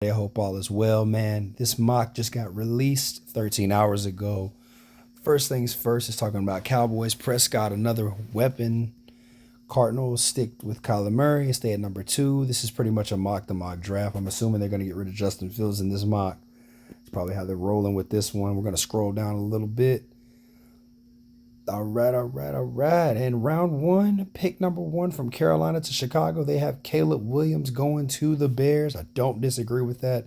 I hope all is well, man. This mock just got released 13 hours ago. First things first is talking about Cowboys. Prescott, another weapon. Cardinals stick with Kyler Murray and stay at number two. This is pretty much a mock draft. I'm assuming they're going to get rid of Justin Fields in this mock. It's probably how they're rolling with this one. We're going to scroll down a little bit. All right. And round one, pick number one from Carolina to Chicago. They have Caleb Williams going to the Bears. I don't disagree with that.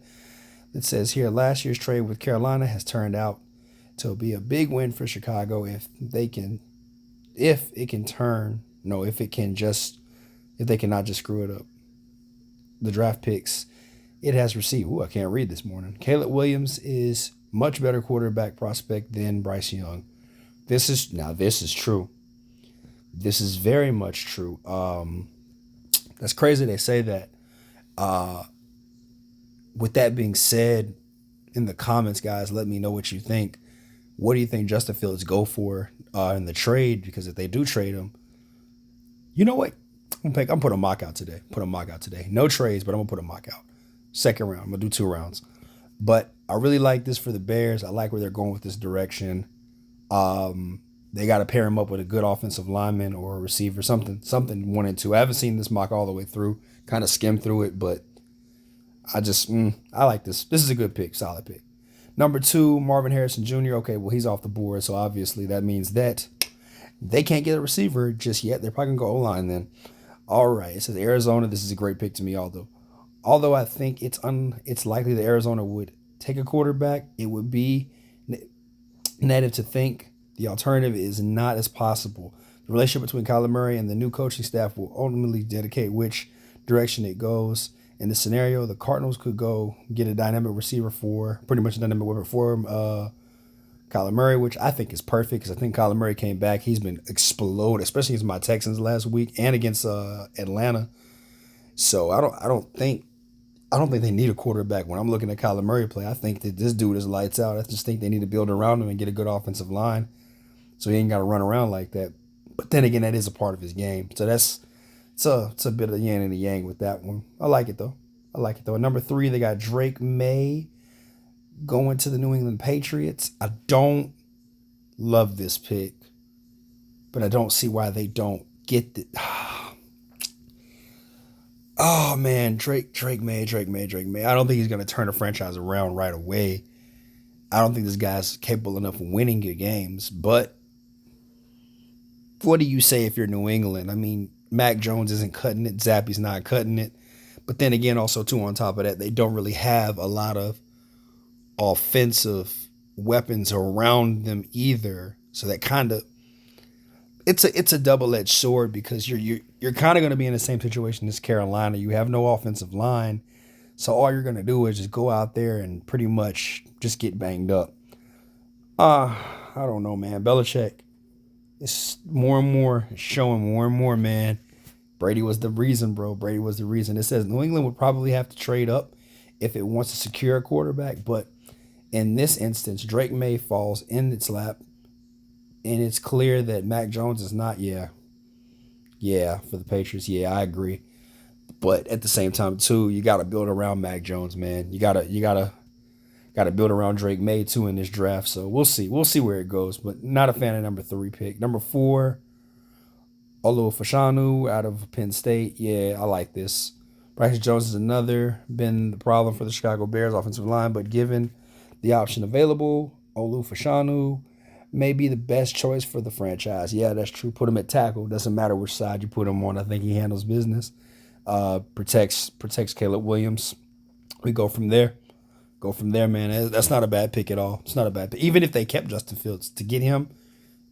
It says here last year's trade with Carolina has turned out to be a big win for Chicago if they can, if it can turn, no, if it can just, if they cannot just screw it up. The draft picks it has received. Ooh, I can't read this morning. Caleb Williams is much better quarterback prospect than Bryce Young. This is true. This is very much true. That's crazy they say that. Uh, with that being said, in the comments, guys, let me know what you think. What do you think Justin Fields go for in the trade? Because if they do trade him, you know what? I'm putting a mock out today. No trades, but I'm gonna put a mock out. Second round. I'm gonna do 2 rounds. But I really like this for the Bears. I like where they're going with this direction. They got to pair him up with a good offensive lineman or a receiver, something 1 and 2. I haven't seen this mock all the way through, kind of skimmed through it, but I like this. This is a good pick, solid pick. Number two, Marvin Harrison Jr. Okay, well, he's off the board, so obviously that means that they can't get a receiver just yet. They're probably gonna go O-line then. All right, it says Arizona. This is a great pick to me, although I think it's likely that Arizona would take a quarterback. It would be native to think the alternative is not as possible. The relationship between Kyler Murray and the new coaching staff will ultimately dedicate which direction it goes. In this scenario, the Cardinals could go get a dynamic receiver for pretty much a dynamic weapon for Kyler Murray, which I think is perfect because I think Kyler Murray came back. He's been exploded, especially against my Texans last week and against Atlanta. So I don't think they need a quarterback when I'm looking at Kyler Murray play. I think that this dude is lights out. I just think they need to build around him and get a good offensive line so he ain't got to run around like that. But then again, that is a part of his game. So it's a bit of the yin and the yang with that one. I like it though. At number three, they got Drake May going to the New England Patriots. I don't love this pick, but I don't see why they don't get it. Oh man, Drake May. I don't think he's gonna turn the franchise around right away. I don't think this guy's capable enough of winning your games. But what do you say if you're New England? I mean, Mac Jones isn't cutting it. Zappy's not cutting it. But then again, also too, on top of that, they don't really have a lot of offensive weapons around them either. So that kind of it's a double edged sword because you're kind of going to be in the same situation as Carolina. You have no offensive line, so all you're going to do is just go out there and pretty much just get banged up. I don't know, man. Belichick is more and more showing more and more, man. Brady was the reason, bro. Brady was the reason. It says New England would probably have to trade up if it wants to secure a quarterback, but in this instance, Drake May falls in its lap, and it's clear that Mac Jones is not. Yeah, for the Patriots. Yeah, I agree. But at the same time, too, you got to build around Mac Jones, man. You gotta build around Drake May too in this draft. So we'll see. We'll see where it goes. But not a fan of number three pick. Number four, Olu Fashanu out of Penn State. Yeah, I like this. Bryce Jones is another been the problem for the Chicago Bears offensive line, but given the option available, Olu Fashanu may be the best choice for the franchise. Yeah, that's true. Put him at tackle. Doesn't matter which side you put him on. I think he handles business. Protects Caleb Williams. We go from there. Man. That's not a bad pick at all. It's not a bad pick. Even if they kept Justin Fields to get him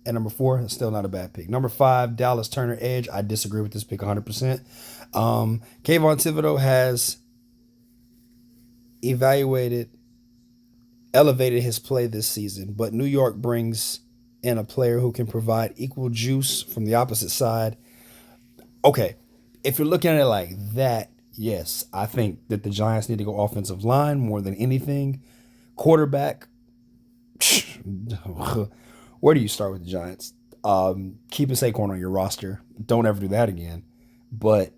at number four, it's still not a bad pick. Number five, Dallas Turner Edge. I disagree with this pick 100%. Kayvon Thibodeau has evaluated elevated his play this season, but New York brings in a player who can provide equal juice from the opposite side. Okay, if you're looking at it like that, yes, I think that the Giants need to go offensive line more than anything. Quarterback, where do you start with the Giants? Keeping Saquon on your roster. Don't ever do that again. But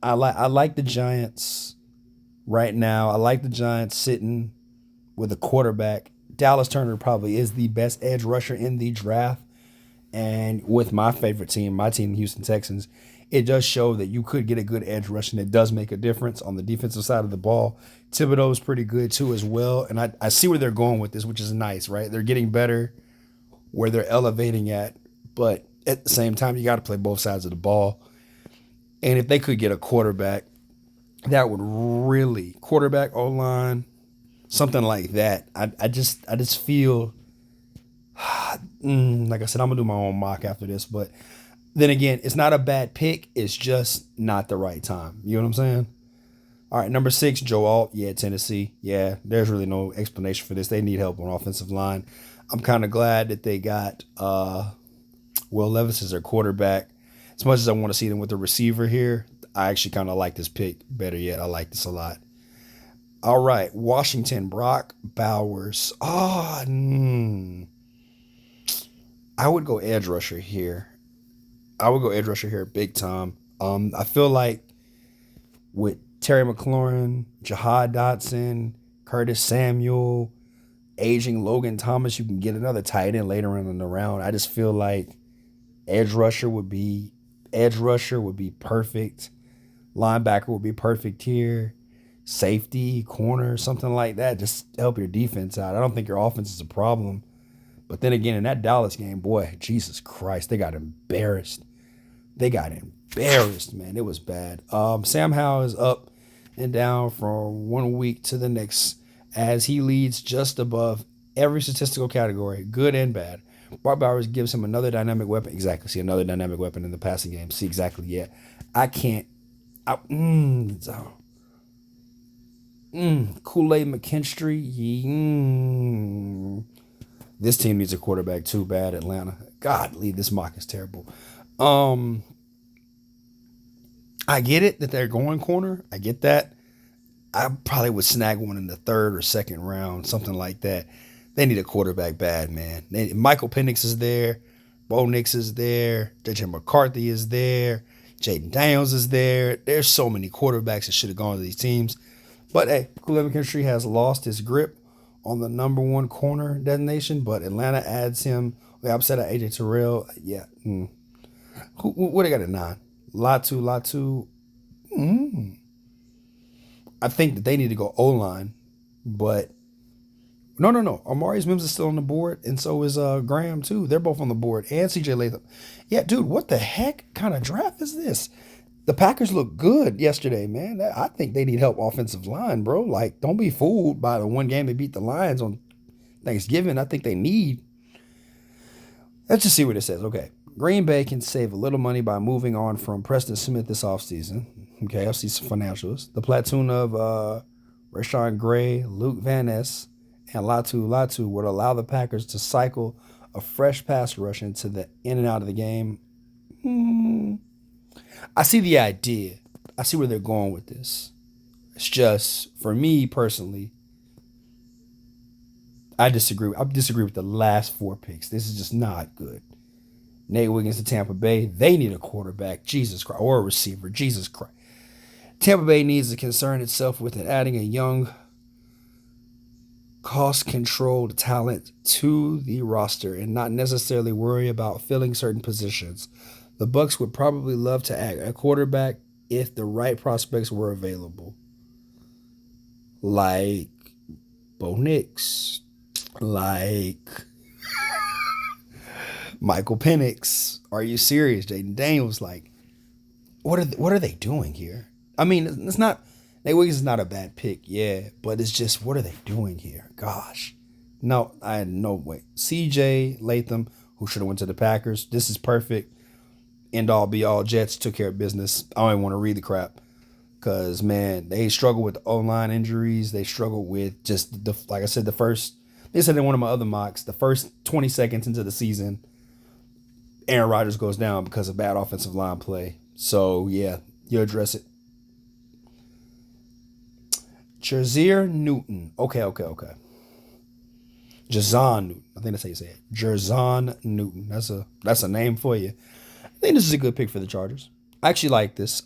I like the Giants right now. I like the Giants sitting with a quarterback. Dallas Turner probably is the best edge rusher in the draft. And with my favorite team, my team, the Houston Texans, it does show that you could get a good edge rush, and it does make a difference on the defensive side of the ball. Thibodeau is pretty good too as well. And I see where they're going with this, which is nice, right? They're getting better where they're elevating at. But at the same time, you got to play both sides of the ball. And if they could get a quarterback, that would really quarterback O-line, something like that. I just feel like I said, I'm gonna do my own mock after this, but then again, it's not a bad pick. It's just not the right time. You know what I'm saying? All right, number 6, Joe Alt. Yeah, Tennessee. Yeah, there's really no explanation for this. They need help on offensive line. I'm kind of glad that they got Will Levis as their quarterback. As much as I want to see them with the receiver here, I actually kind of like this pick. Better yet, I like this a lot. All right, Washington, Brock Bowers. I would go edge rusher here. Big time. I feel like with Terry McLaurin, Jahad Dotson, Curtis Samuel, aging Logan Thomas, you can get another tight end later in the round. I just feel like edge rusher would be perfect. Linebacker would be perfect here. Safety, corner, something like that. Just help your defense out. I don't think your offense is a problem. But then again, in that Dallas game, boy, Jesus Christ, they got embarrassed. Man. It was bad. Sam Howell is up and down from one week to the next as he leads just above every statistical category, good and bad. Brock Bowers gives him another dynamic weapon. Exactly. See, another dynamic weapon in the passing game. See, exactly. Yeah. I can't. Kool-Aid McKinstry. This team needs a quarterback too bad, Atlanta. Godly, this mock is terrible. I get it that they're going corner. I get that. I probably would snag one in the 3rd or 2nd round, something like that. They need a quarterback bad, man. Michael Penix is there. Bo Nix is there. JJ McCarthy is there. Jaden Daniels is there. There's so many quarterbacks that should have gone to these teams. But hey, Kool-Aid McKinstry has lost his grip on the number 1 corner designation, but Atlanta adds him. The opposite of AJ Terrell. Yeah. What they got at 9? Latu. I think that they need to go O-line, but no. Amarius Mims is still on the board, and so is Graham too. They're both on the board, and CJ Latham. Yeah, dude, what the heck kind of draft is this? The Packers look good yesterday, man. I think they need help offensive line, bro. Like, don't be fooled by the one game they beat the Lions on Thanksgiving. I think they need. Let's just see what it says. Okay. Green Bay can save a little money by moving on from Preston Smith this offseason. Okay, I'll see some financials. The platoon of Rashawn Gray, Luke Van Ness, and Latu would allow the Packers to cycle a fresh pass rush into the in and out of the game. I see the idea. I see where they're going with this. It's just, for me personally, I disagree. I disagree with the last 4 picks. This is just not good. Nate Wiggins to Tampa Bay. They need a quarterback. Jesus Christ. Or a receiver. Jesus Christ. Tampa Bay needs to concern itself with adding a young, cost-controlled talent to the roster and not necessarily worry about filling certain positions. The Bucs would probably love to add a quarterback if the right prospects were available. Like Bo Nix. Like Michael Penix. Are you serious? Jaden Daniels. Like, what are they doing here? I mean, it's not. Nate Wiggins is not a bad pick, yeah, but it's just, what are they doing here? Gosh, no, I had no way. CJ Latham, who should have went to the Packers. This is perfect. End all be all. Jets took care of business. I don't even want to read the crap because, man, they struggle with O-line injuries. They struggle with just like I said, they said in one of my other mocks, the first 20 seconds into the season, Aaron Rodgers goes down because of bad offensive line play. So, yeah, you address it. Jerzier Newton. Okay. Jazon Newton. I think that's how you say it. Jerzon Newton. That's a name for you. I think this is a good pick for the Chargers. I actually like this.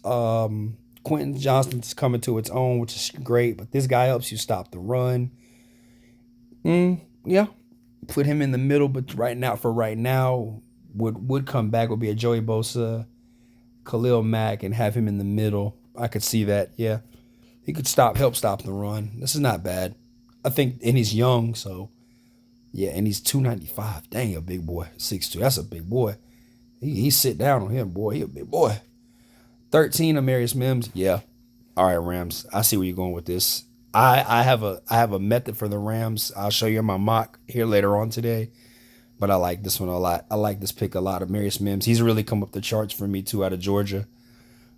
Quentin Johnston's coming to its own, which is great. But this guy helps you stop the run. Yeah, put him in the middle. But right now, what would come back would be a Joey Bosa, Khalil Mack, and have him in the middle. I could see that. Yeah, he could help stop the run. This is not bad. I think, and he's young, so yeah, and he's 295. Dang, a big boy. 6'2". That's a big boy. He sit down on him, boy. He a big boy. 13, Amarius Mims. Yeah. All right, Rams. I see where you're going with this. I have a method for the Rams. I'll show you in my mock here later on today. But I like this one a lot. I like this pick a lot. Amarius Mims. He's really come up the charts for me too out of Georgia.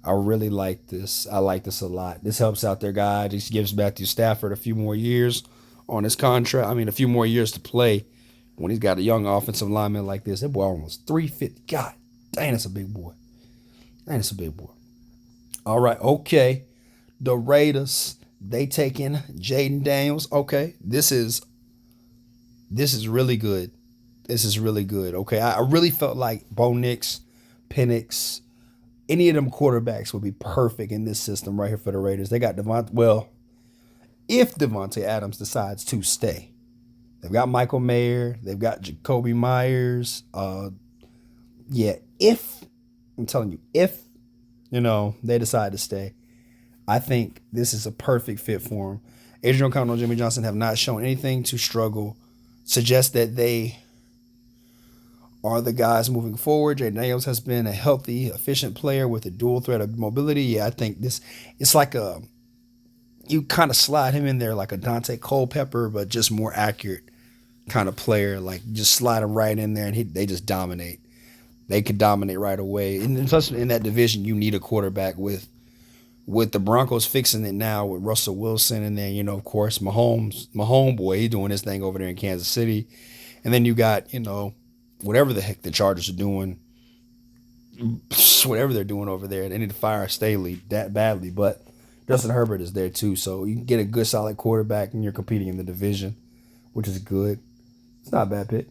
I really like this. I like this a lot. This helps out their guy. This gives Matthew Stafford a few more years on his contract. I mean, a few more years to play when he's got a young offensive lineman like this. That boy almost 350. God dang, that's a big boy. Dang, that's a big boy. All right, okay. The Raiders, they taking Jaden Daniels. Okay, this is really good. This is really good. Okay, I really felt like Bo Nix, Penix, any of them quarterbacks would be perfect in this system right here for the Raiders. They got if Devontae Adams decides to stay. They've got Michael Mayer. They've got Jacoby Myers. If they decide to stay, I think this is a perfect fit for him. Adrian O'Connell and Jimmy Johnson have not shown anything to struggle. Suggest that they are the guys moving forward. Jaden Daniels has been a healthy, efficient player with a dual threat of mobility. Yeah, I think it's like you kind of slide him in there like a Dante Culpepper, but just more accurate kind of player. Like just slide him right in there and they just dominate. They could dominate right away. And especially in that division, you need a quarterback with the Broncos fixing it now with Russell Wilson. And then, of course, my homeboy, he's doing his thing over there in Kansas City. And then you got, whatever the heck the Chargers are doing, whatever they're doing over there. They need to fire Staley that badly. But Justin Herbert is there too. So you can get a good, solid quarterback and you're competing in the division, which is good. It's not a bad pick.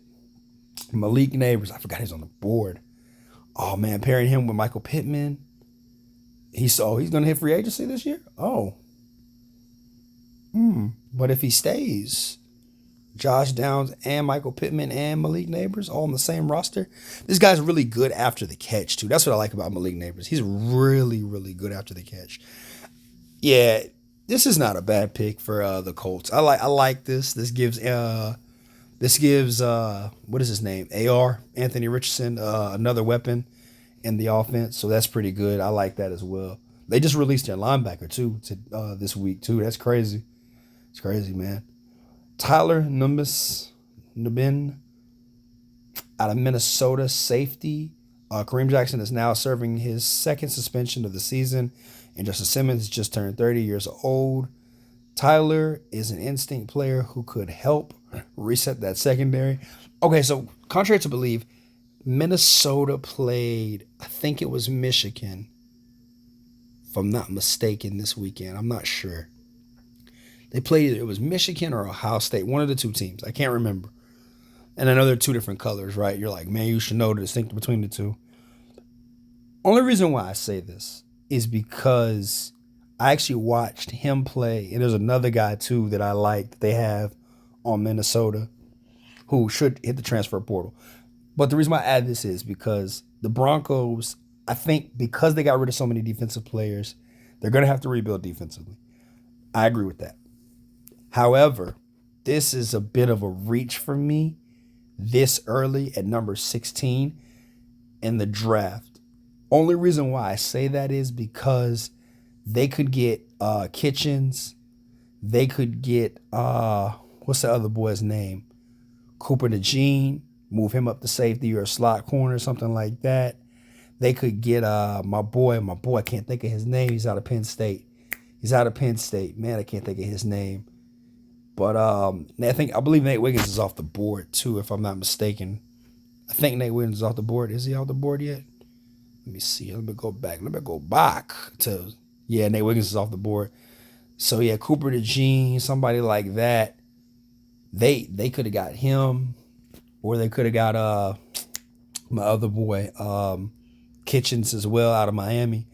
Malik Neighbors, I forgot he's on the board. Oh, man, pairing him with Michael Pittman. He's going to hit free agency this year? Oh. But if he stays, Josh Downs and Michael Pittman and Malik Neighbors all on the same roster. This guy's really good after the catch, too. That's what I like about Malik Neighbors. He's really, really good after the catch. Yeah, this is not a bad pick for the Colts. I like this. This gives what is his name? AR, Anthony Richardson, another weapon in the offense. So that's pretty good. I like that as well. They just released their linebacker too this week too. That's crazy. It's crazy, man. Tyler Nubin out of Minnesota, safety. Kareem Jackson is now serving his second suspension of the season, and Justin Simmons just turned 30 years old. Tyler is an instinct player who could help reset that secondary. Okay, so contrary to belief, Minnesota played, I think it was Michigan, if I'm not mistaken, this weekend. I'm not sure. They played either it was Michigan or Ohio State, one of the two teams. I can't remember. And I know they're two different colors, right? You're like, man, you should know the distinction between the two. Only reason why I say this is because I actually watched him play, and there's another guy too that I like that they have on Minnesota who should hit the transfer portal. But the reason why I add this is because the Broncos, I think because they got rid of so many defensive players, they're going to have to rebuild defensively. I agree with that. However, this is a bit of a reach for me this early at number 16 in the draft. Only reason why I say that is because they could get Kitchens. They could get, what's the other boy's name? Cooper DeJean. Move him up to safety or a slot corner, something like that. They could get my boy, I can't think of his name. He's out of Penn State. Man, I can't think of his name. But I believe Nate Wiggins is off the board too, if I'm not mistaken. I think Nate Wiggins is off the board. Is he off the board yet? Let me see. Let me go back to, Nate Wiggins is off the board. So yeah, Cooper DeJean, somebody like that. They could have got him, or they could have got my other boy, Kitchens as well out of Miami.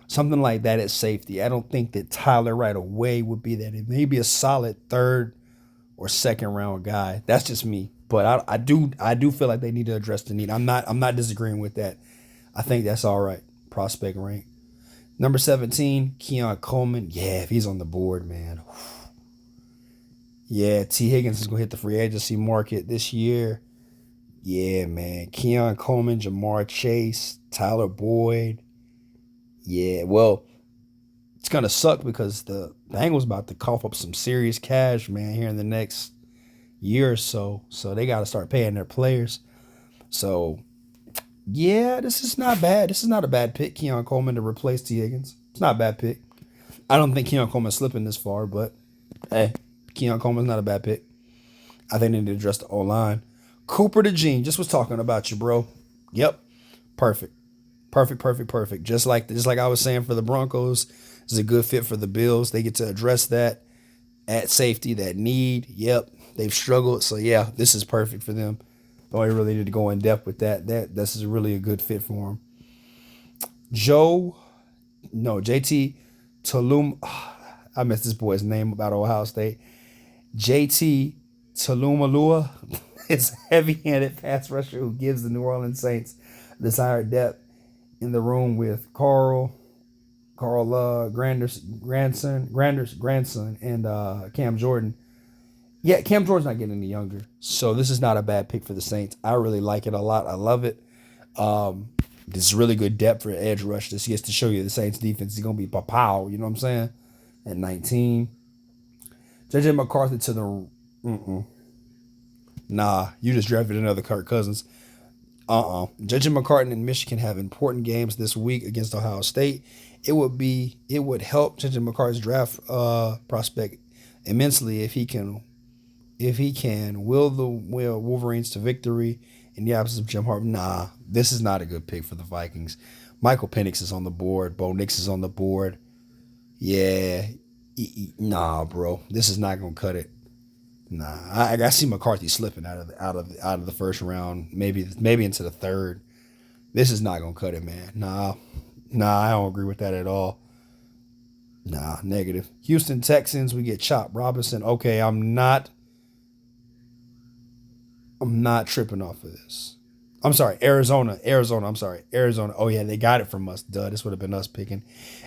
Something like that at safety. I don't think that Tyler right away would be that. It may be a solid third or second round guy. That's just me. But I do feel like they need to address the need. I'm not disagreeing with that. I think that's all right. Prospect rank. Number 17, Keon Coleman. Yeah, if he's on the board, man. Yeah, T. Higgins is gonna hit the free agency market this year. Yeah, man. Keon Coleman, Jamar Chase, Tyler Boyd. Yeah, well, it's gonna suck because the Bengals about to cough up some serious cash, man, here in the next year or so. So they got to start paying their players. So yeah, this is not bad. This is not a bad pick, Keon Coleman to replace T Higgins. It's not a bad pick. I don't think Keon Coleman's slipping this far, but hey, Keon Coleman's not a bad pick. I think they need to address the O line. Cooper DeJean just was talking about you, bro. Yep, perfect. Perfect, perfect, perfect. Just like I was saying for the Broncos, this is a good fit for the Bills. They get to address that at safety, that need. Yep, they've struggled, so yeah, this is perfect for them. Don't really need to go in depth with that. This is really a good fit for them. JT Tulum. I missed this boy's name about Ohio State. JT Tulumalua is a heavy-handed pass rusher who gives the New Orleans Saints desired depth in the room with Carl Grander's grandson, and Cam Jordan. Yeah, Cam Jordan's not getting any younger, so this is not a bad pick for the Saints. I really like it a lot. I love it. This is really good depth for edge rush. This gets to show you the Saints defense is gonna be pow. You know what I'm saying? At 19, JJ McCarthy to the. Nah, you just drafted another Kirk Cousins. JJ McCarthy and Michigan have important games this week against Ohio State. It would help JJ McCarthy's draft prospect immensely if he can will the Wolverines to victory in the absence of Jim Harbaugh. Nah, this is not a good pick for the Vikings. Michael Penix is on the board. Bo Nix is on the board. Yeah, nah, bro, this is not gonna cut it. Nah, I see McCarthy slipping out of the first round, maybe into the third. This is not gonna cut it, man. Nah, I don't agree with that at all. Nah, negative. Houston Texans, we get Chop Robinson. Okay, I'm not tripping off of this. I'm sorry, Arizona. I'm sorry, Arizona. Oh yeah, they got it from us. Duh, this would have been us picking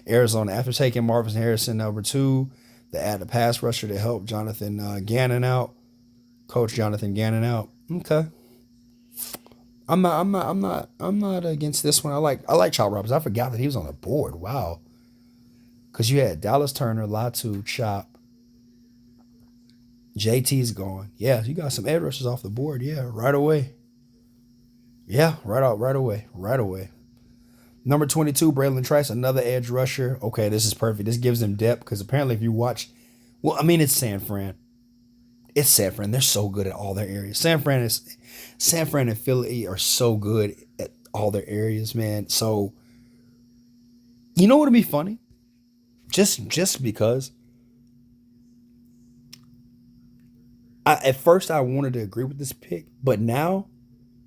Arizona after taking Marvin Harrison number 2. They add a pass rusher to help Jonathan Gannon out. Coach Jonathan Gannon out. Okay. I'm not against this one. I like Chop Robinson. I forgot that he was on the board. Wow. Because you had Dallas Turner, Latu, Chop. JT's gone. Yeah, you got some edge rushers off the board. Yeah, right away. Yeah, right away. Number 22, Braylon Trice, another edge rusher. Okay, this is perfect. This gives them depth because apparently if you watch, well, I mean, it's San Fran. It's San Fran. They're so good at all their areas. San Fran and Philly are so good at all their areas, man. So, you know what would be funny? Just because at first I wanted to agree with this pick, but now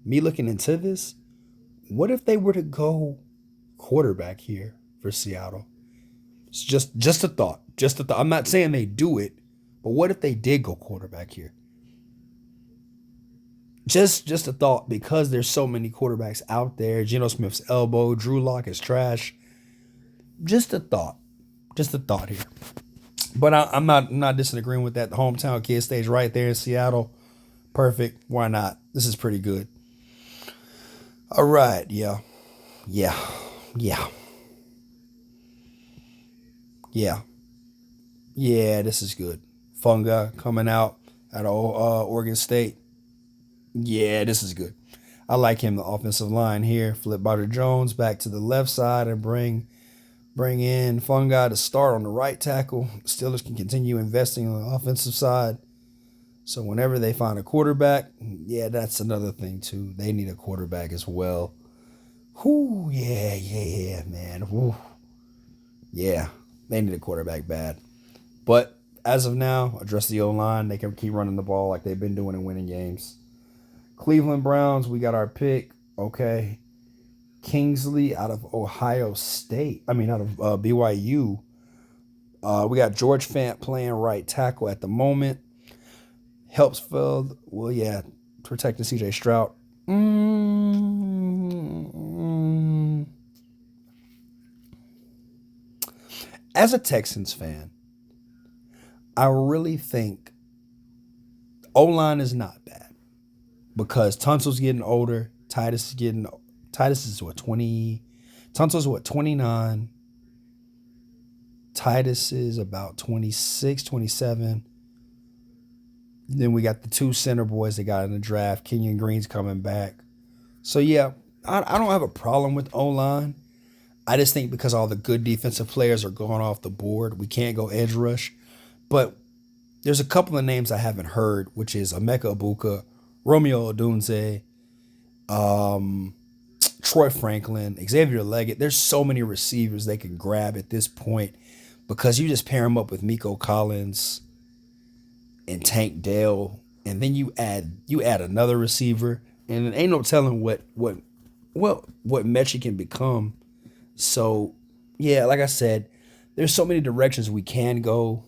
me looking into this, what if they were to go quarterback here for Seattle? It's just a thought. Just a thought. I'm not saying they do it, but what if they did go quarterback here? Just a thought, because there's so many quarterbacks out there. Geno Smith's elbow, Drew Lock is trash. Just a thought. Just a thought here. But I'm not disagreeing with that. The hometown kid stays right there in Seattle. Perfect. Why not? This is pretty good. All right. Yeah. This is good. Funga coming out at Oregon State. Yeah, this is good. I like him. The offensive line here. Flip Butter Jones back to the left side and bring in Funga to start on the right tackle. Steelers can continue investing on the offensive side. So whenever they find a quarterback, yeah, that's another thing too. They need a quarterback as well. Whoo, yeah, man. Woo. Yeah, they need a quarterback bad. But as of now, address the O-line. They can keep running the ball like they've been doing and winning games. Cleveland Browns, we got our pick. Okay. Kingsley out of Ohio State. I mean, out of BYU. We got George Fant playing right tackle at the moment. Helpsfield, well, yeah, protecting CJ Stroud. Mm, as a Texans fan, I really think O line is not bad because Tunsil's getting older. Titus is what 20. Tunsil's what 29. Titus is about 26, 27. Then we got the two center boys they got in the draft. Kenyon Green's coming back. So yeah, I don't have a problem with O line. I just think because all the good defensive players are going off the board, we can't go edge rush. But there's a couple of names I haven't heard, which is Emeka Ibuka, Romeo Odunze, Troy Franklin, Xavier Leggett. There's so many receivers they can grab at this point because you just pair them up with Miko Collins and Tank Dell, and then you add another receiver, and it ain't no telling what Mechie can become. So yeah, like I said, there's so many directions we can go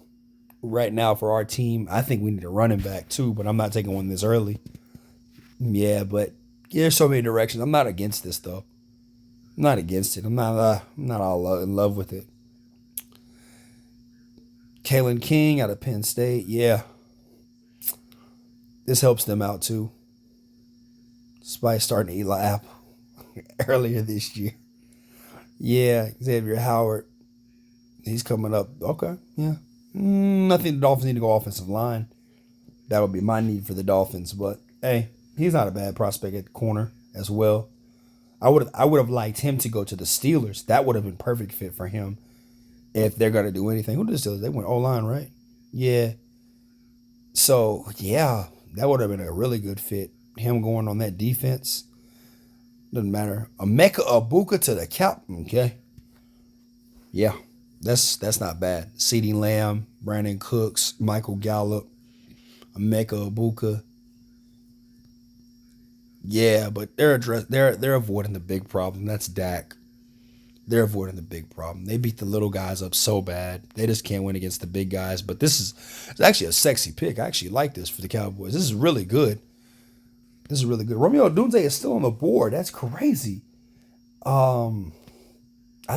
right now for our team. I think we need a running back too, but I'm not taking one this early. Yeah, but there's so many directions. I'm not against this though. I'm not against it. I'm not all in love with it. Kalen King out of Penn State. Yeah, this helps them out too. Despite starting Eli Apple earlier this year. Yeah, Xavier Howard. He's coming up. Okay, yeah. Nothing the Dolphins need to go offensive line. That would be my need for the Dolphins. But hey, he's not a bad prospect at corner as well. I would have liked him to go to the Steelers. That would have been perfect fit for him if they're gonna do anything. Who did the Steelers? They went O-line, right? Yeah. So yeah, that would have been a really good fit. Him going on that defense. Doesn't matter. Emeka Ibuka to the cap. Okay. Yeah. That's not bad. CeeDee Lamb, Brandon Cooks, Michael Gallup, Emeka Ibuka. Yeah, but they're avoiding the big problem. That's Dak. They're avoiding the big problem. They beat the little guys up so bad. They just can't win against the big guys. But it's actually a sexy pick. I actually like this for the Cowboys. This is really good. This is really good. Romeo Odunze is still on the board. That's crazy. I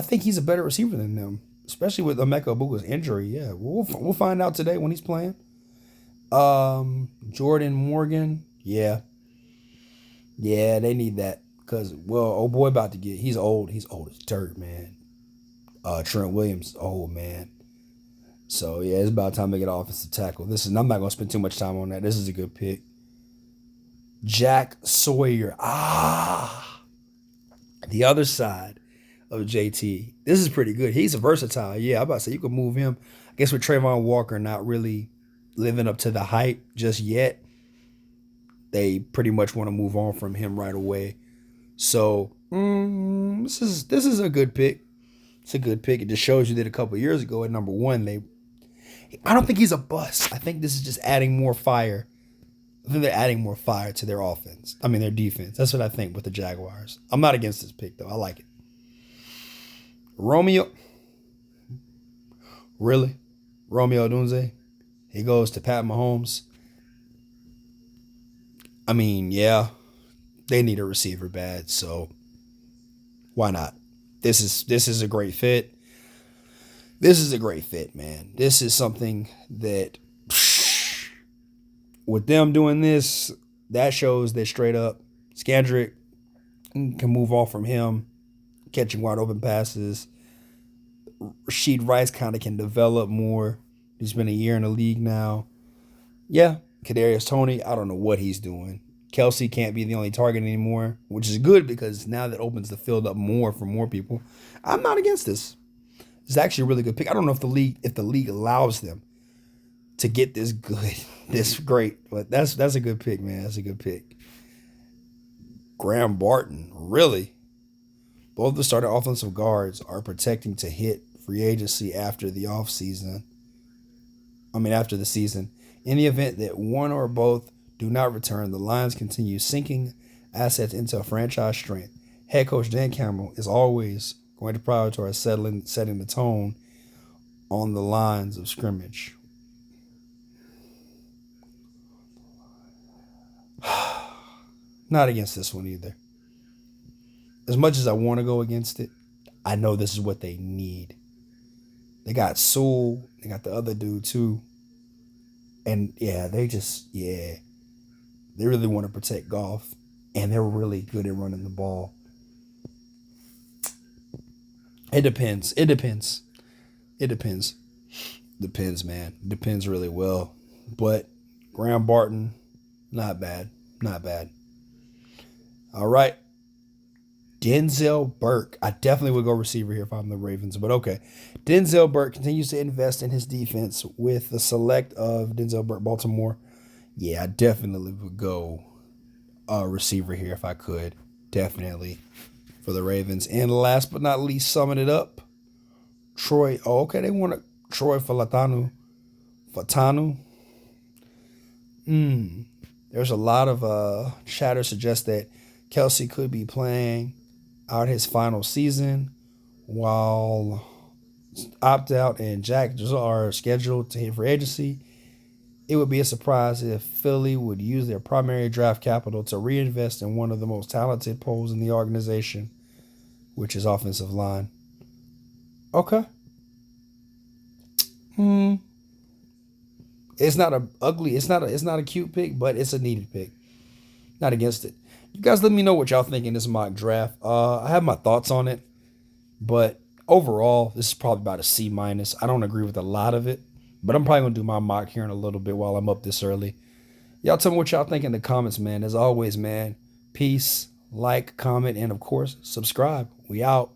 think he's a better receiver than them, especially with Emeka Ibuka's injury. Yeah, we'll find out today when he's playing. Jordan Morgan. Yeah, they need that because old boy about to he's old. He's old as dirt, man. Trent Williams, old man. So yeah, it's about time to get offensive tackle. I'm not gonna spend too much time on that. This is a good pick. Jack Sawyer. The other side of JT. This is pretty good. He's a versatile. Yeah, I'm about to say you could move him. I guess with Trayvon Walker not really living up to the hype just yet, they pretty much want to move on from him right away. So this is a good pick. It's a good pick. It just shows you that a couple of years ago at number one, I don't think he's a bust. I think this is just adding more fire. I think they're adding more fire to their offense. I mean, their defense. That's what I think with the Jaguars. I'm not against this pick, though. I like it. Romeo Odunze. He goes to Pat Mahomes. I mean, yeah, they need a receiver bad, so why not? This is a great fit. This is a great fit, man. This is something that with them doing this, that shows that straight up Scandrick can move off from him, catching wide open passes. Rashid Rice kind of can develop more. He's been a year in the league now. Yeah, Kadarius Toney, I don't know what he's doing. Kelsey can't be the only target anymore, which is good because now that opens the field up more for more people. I'm not against this. It's actually a really good pick. I don't know if the league allows them to get this good, this great, but that's a good pick, man. That's a good pick. Graham Barton, really? Both the starting offensive guards are protecting to hit free agency after the season. In the event that one or both do not return, the Lions continue sinking assets into a franchise strength. head coach Dan Campbell is always going to prioritize setting the tone on the lines of scrimmage. Not against this one either. As much as I want to go against it, I know this is what they need. They got Sewell, they got the other dude too. And yeah, they really want to protect Goff. And they're really good at running the ball. It depends. Depends, man. Depends really well. But Graham Barton, not bad. All right. Denzel Burke. I definitely would go receiver here if I'm the Ravens, but okay. Denzel Burke continues to invest in his defense with the select of Denzel Burke, Baltimore. Yeah, I definitely would go receiver here if I could. Definitely for the Ravens. And last but not least, summing it up, Troy. Oh, okay. They want Troy Falatanu. There's a lot of chatter suggests that Kelsey could be playing out his final season, while opt out and Jack are scheduled to hit free agency. It would be a surprise if Philly would use their primary draft capital to reinvest in one of the most talented poles in the organization, which is offensive line. Okay. It's not a ugly, it's not a cute pick, but it's a needed pick. Not against it. You guys let me know what y'all think in this mock draft. I have my thoughts on it, but overall, this is probably about a C minus. I don't agree with a lot of it, but I'm probably gonna do my mock here in a little bit while I'm up this early. Y'all tell me what y'all think in the comments, man. As always, man, peace, like, comment, and of course, subscribe. We out.